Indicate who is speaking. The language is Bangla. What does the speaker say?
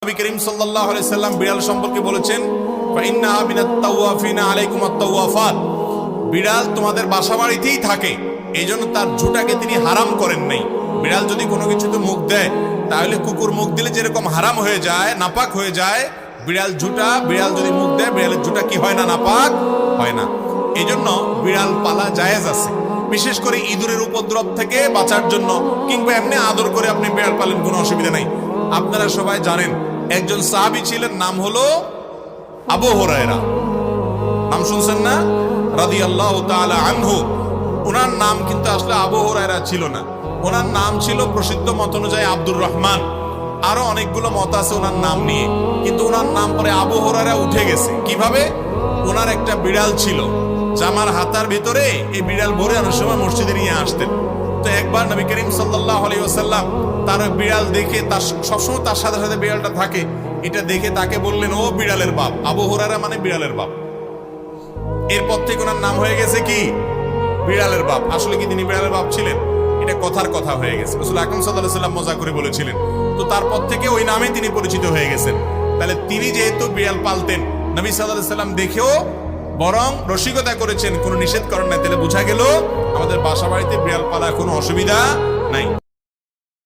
Speaker 1: নবী করিম সাল্লাল্লাহু আলাইহি সাল্লাম বিড়াল সম্পর্কে বলেছেন, ফাইন্নাহা মিনাত তাওয়াফিনা আলাইকুম আত-তাওয়াফাত, বিড়াল তোমাদের বাসাবাড়িতেই থাকে, এইজন্য তার ঝুঁটাকে তিনি হারাম করেন নাই। বিড়াল যদি কোনো কিছুতে মুখ দেয়, তাহলে কুকুর মুখ দিলে যেরকম হারাম হয়ে যায়, নাপাক হয়ে যায়, বিড়াল যদি মুখ দেয়, বিড়ালের ঝুঁটা কি হয় না, নাপাক হয় না। এইজন্য বিড়াল পালা জায়েজ আছে, বিশেষ করে ইঁদুরের উপদ্রব থেকে বাঁচার জন্য, কিংবা এমনি আদর করে আপনি বিড়াল পালেন, কোনো অসুবিধা নাই। আপনারা সবাই জানেন একজন সাহাবী ছিলেন, নাম হলো আবু হুরায়রা, নাম শুনছেন না, রাদিয়াল্লাহু তাআলা আনহু। ওনার নাম কিন্তু আসলে আবু হুরায়রা ছিল না, ওনার নাম ছিল প্রসিদ্ধ মত অনুযায়ী আব্দুর রহমান। আরো অনেকগুলো মত আছে ওনার নাম নিয়ে, কিন্তু ওনার নাম পরে আবু হুরায়রা উঠে গেছে। কিভাবে? ওনার একটা বিড়াল ছিল, জামার হাতার ভিতরে এই বিড়াল ভরে অনেক সময় মসজিদে নিয়ে আসতেন। তো একবার নবী করিম সাল্লাল্লাহু আলাইহি ওয়াসাল্লাম তার বিড়াল দেখে, তার সবসময় তার সাথে সাথে বিড়ালটা থাকে, এটা দেখে তাকে বললেন, ও বিড়ালের বাপ। আবু হুরায়রা মানে বিড়ালের বাপ। এরপর থেকে ওনার নাম হয়ে গেছে কি, বিড়ালের বাপ। আসলে কি তিনি বিড়ালের বাপ ছিলেন? এটা কথার কথা হয়ে গেছে, রাসূল আকরাম সাল্লাল্লাহু আলাইহি ওয়াসাল্লাম মজা করে বলেছিলেন। তো তারপর থেকে ওই নামে তিনি পরিচিত হয়ে গেছেন। তাহলে তিনি যেহেতু বিড়াল পালতেন, নবী সাল্লাল্লাহু আলাইহি ওয়াসাল্লাম দেখেও বরং রসিকতা করেছেন, কোনো নিষেধ করেন না। তাহলে বোঝা গেল আমাদের বাসা বাড়িতে বিড়াল পালা কোনো অসুবিধা নাই।